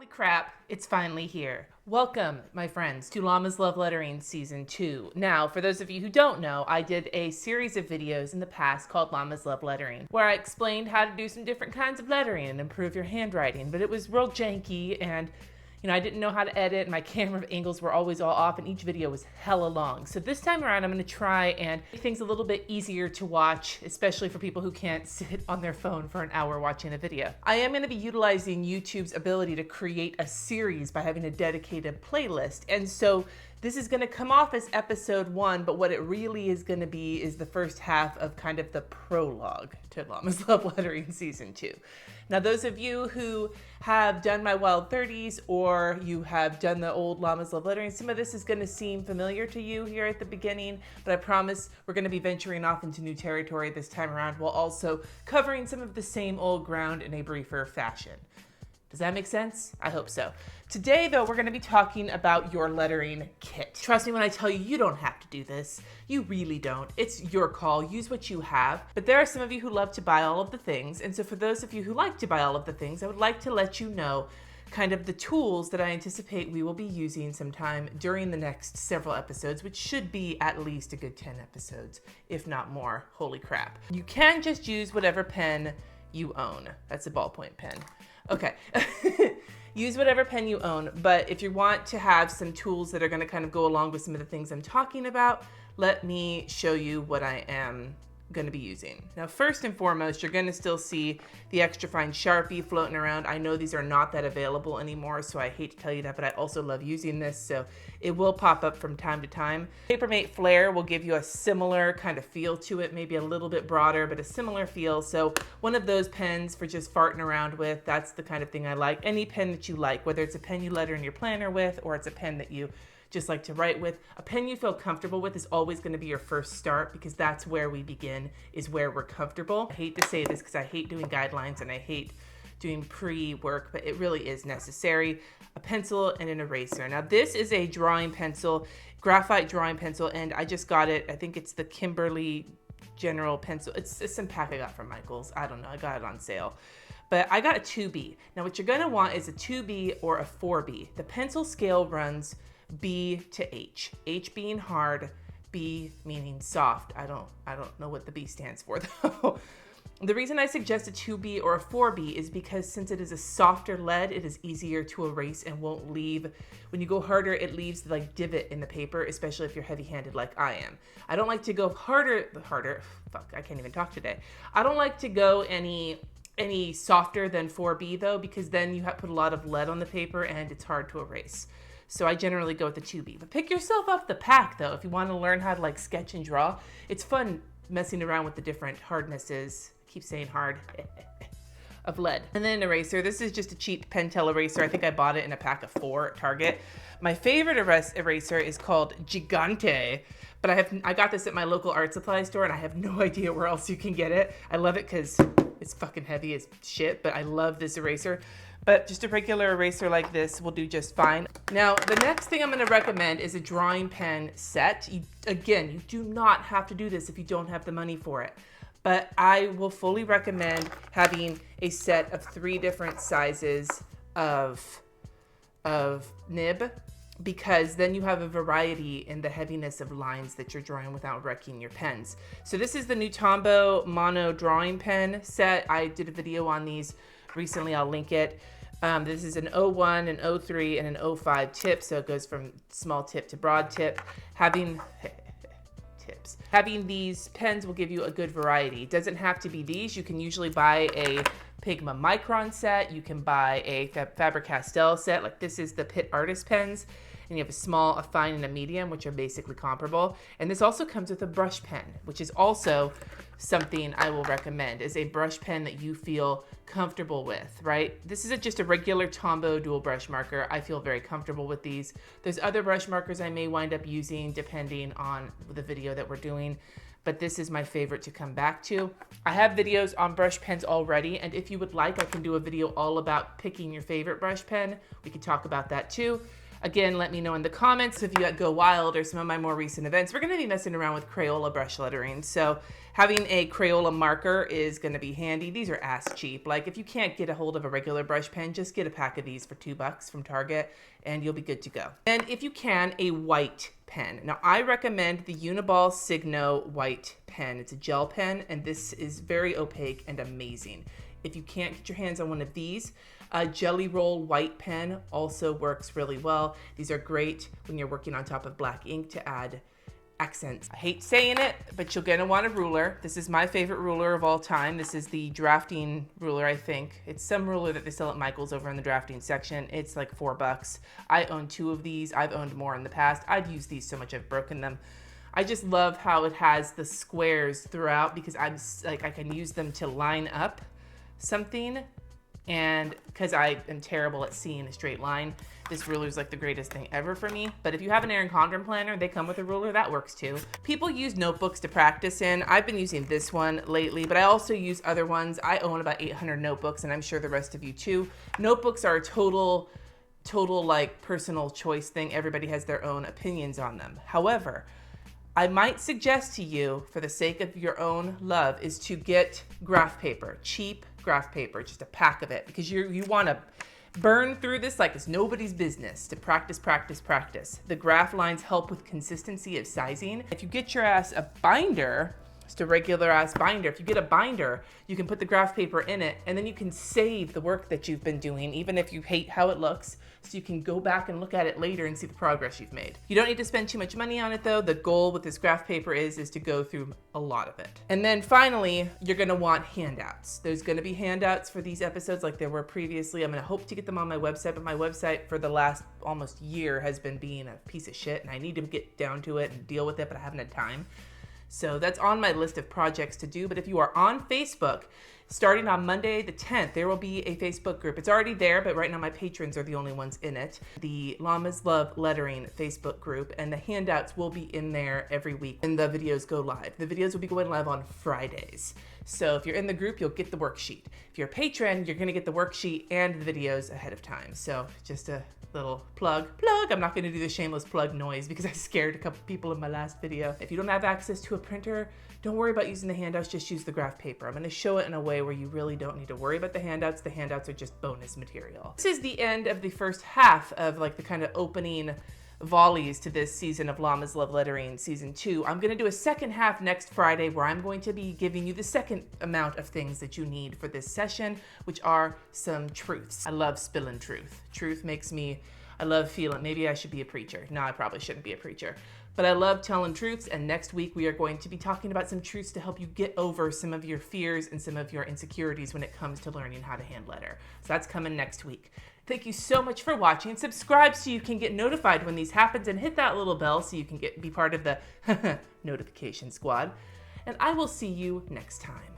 Holy crap, it's finally here. Welcome, my friends, to Llamas Love Lettering Season 2. Now, for those of you who don't know, I did a series of videos in the past called Llamas Love Lettering, where I explained how to do some different kinds of lettering and improve your handwriting, but it was real janky and I didn't know how to edit. My camera angles were always all off and each video was hella long. So this time around, I'm gonna try and make things a little bit easier to watch, especially for people who can't sit on their phone for an hour watching a video. I am gonna be utilizing YouTube's ability to create a series by having a dedicated playlist. And so this is gonna come off as episode 1, but what it really is gonna be is the first half of kind of the prologue to Llamas Love Lettering Season 2. Now, those of you who have done my Wild 30s or you have done the old Llamas Love Lettering, some of this is gonna seem familiar to you here at the beginning, but I promise we're gonna be venturing off into new territory this time around while also covering some of the same old ground in a briefer fashion. Does that make sense? I hope so. Today, though, we're gonna be talking about your lettering kit. Trust me when I tell you, you don't have to do this. You really don't. It's your call. Use what you have. But there are some of you who love to buy all of the things. And so for those of you who like to buy all of the things, I would like to let you know kind of the tools that I anticipate we will be using sometime during the next several episodes, which should be at least a good 10 episodes, if not more. Holy crap. You can just use whatever pen you own. That's a ballpoint pen. Okay, use whatever pen you own, but if you want to have some tools that are gonna kind of go along with some of the things I'm talking about, let me show you what I am gonna be using. Now, first and foremost, you're gonna still see the extra fine Sharpie floating around. I know these are not that available anymore, so I hate to tell you that, but I also love using this, so it will pop up from time to time. Papermate Flare will give you a similar kind of feel to it, maybe a little bit broader, but a similar feel. So one of those pens for just farting around with, that's the kind of thing I like. Any pen that you like, whether it's a pen you letter in your planner with, or it's a pen that you just like to write with. A pen you feel comfortable with is always going to be your first start because that's where we begin, is where we're comfortable. I hate to say this because I hate doing guidelines and I hate doing pre-work, but it really is necessary. A pencil and an eraser. Now this is a drawing pencil, graphite drawing pencil, and I just got it. I think it's the Kimberly General pencil. It's some pack I got from Michael's. I don't know, I got it on sale. But I got a 2B. Now what you're gonna want is a 2B or a 4B. The pencil scale runs B to H. H being hard, B meaning soft. I don't know what the B stands for though. The reason I suggest a 2B or a 4B is because since it is a softer lead, it is easier to erase and won't leave. When you go harder, it leaves like divot in the paper, especially if you're heavy-handed like I am. I don't like to go harder, fuck, I can't even talk today. I don't like to go any softer than 4B though, because then you have put a lot of lead on the paper and it's hard to erase. So I generally go with the 2B. But pick yourself off the pack though, if you want to learn how to like sketch and draw. It's fun messing around with the different hardnesses. I keep saying hard. Of lead. And then an eraser. This is just a cheap Pentel eraser. I think I bought it in a pack of 4 at Target. My favorite eraser is called Gigante, but I got this at my local art supply store and I have no idea where else you can get it. I love it because it's fucking heavy as shit, but I love this eraser. But just a regular eraser like this will do just fine. Now, the next thing I'm gonna recommend is a drawing pen set. Again, you do not have to do this if you don't have the money for it. But I will fully recommend having a set of 3 different sizes of nib, because then you have a variety in the heaviness of lines that you're drawing without wrecking your pens. So this is the new Tombow mono drawing pen set. I did a video on these recently, I'll link it. This is an 01, an 03, and an 05 tip, so it goes from small tip to broad tip. Having these pens will give you a good variety. It doesn't have to be these. You can usually buy a Pigma Micron set. You can buy a Faber-Castell set. Like this is the Pitt Artist pens. And you have a small, a fine, and a medium, which are basically comparable. And this also comes with a brush pen, which is also something I will recommend, is a brush pen that you feel comfortable with, right? This is just a regular Tombow dual brush marker. I feel very comfortable with these. There's other brush markers I may wind up using depending on the video that we're doing, but this is my favorite to come back to. I have videos on brush pens already, and if you would like, I can do a video all about picking your favorite brush pen. We can talk about that too. Again, let me know in the comments if you go wild or some of my more recent events. We're going to be messing around with Crayola brush lettering. So having a Crayola marker is going to be handy. These are ass cheap. Like if you can't get a hold of a regular brush pen, just get a pack of these for $2 from Target and you'll be good to go. And if you can, a white pen. Now I recommend the Uniball Signo white pen. It's a gel pen and this is very opaque and amazing. If you can't get your hands on one of these, a Jelly Roll white pen also works really well. These are great when you're working on top of black ink to add accents. I hate saying it, but you're gonna want a ruler. This is my favorite ruler of all time. This is the drafting ruler, I think. It's some ruler that they sell at Michael's over in the drafting section. It's like $4. I own 2 of these. I've owned more in the past. I'd use these so much I've broken them. I just love how it has the squares throughout because I can use them to line up something. And because I am terrible at seeing a straight line, this ruler is like the greatest thing ever for me. But if you have an Erin Condren planner, they come with a ruler, that works too. People use notebooks to practice in. I've been using this one lately, but I also use other ones. I own about 800 notebooks and I'm sure the rest of you too. Notebooks are a total like personal choice thing. Everybody has their own opinions on them. However, I might suggest to you, for the sake of your own love, is to get graph paper, cheap graph paper, just a pack of it, because you want to burn through this like it's nobody's business to practice. The graph lines help with consistency of sizing. If you get your ass a binder, just a regular ass binder, if you get a binder, you can put the graph paper in it and then you can save the work that you've been doing, even if you hate how it looks, so you can go back and look at it later and see the progress you've made. You don't need to spend too much money on it though. The goal with this graph paper is to go through a lot of it. And then finally, you're gonna want handouts. There's gonna be handouts for these episodes like there were previously. I'm gonna hope to get them on my website, but my website for the last almost year has been being a piece of shit and I need to get down to it and deal with it, but I haven't had time. So that's on my list of projects to do. But if you are on Facebook, starting on Monday the 10th, there will be a Facebook group. It's already there, but right now my patrons are the only ones in it. The Llamas Love Lettering Facebook group, and the handouts will be in there every week when the videos go live. The videos will be going live on Fridays. So if you're in the group, you'll get the worksheet. If you're a patron, you're gonna get the worksheet and the videos ahead of time. So just a little plug. I'm not gonna do the shameless plug noise because I scared a couple people in my last video. If you don't have access to a printer, don't worry about using the handouts, just use the graph paper. I'm gonna show it in a way where you really don't need to worry about the handouts. The handouts are just bonus material. This is the end of the first half of like the kind of opening volleys to this season of Llamas Love Lettering season 2. I'm gonna do a second half next Friday where I'm going to be giving you the second amount of things that you need for this session, which are some truths. I love spilling truth. Truth makes me, I love feeling, maybe I should be a preacher. No, I probably shouldn't be a preacher. But I love telling truths, and next week we are going to be talking about some truths to help you get over some of your fears and some of your insecurities when it comes to learning how to hand letter. So that's coming next week. Thank you so much for watching. Subscribe so you can get notified when these happen, and hit that little bell so you can be part of the notification squad. And I will see you next time.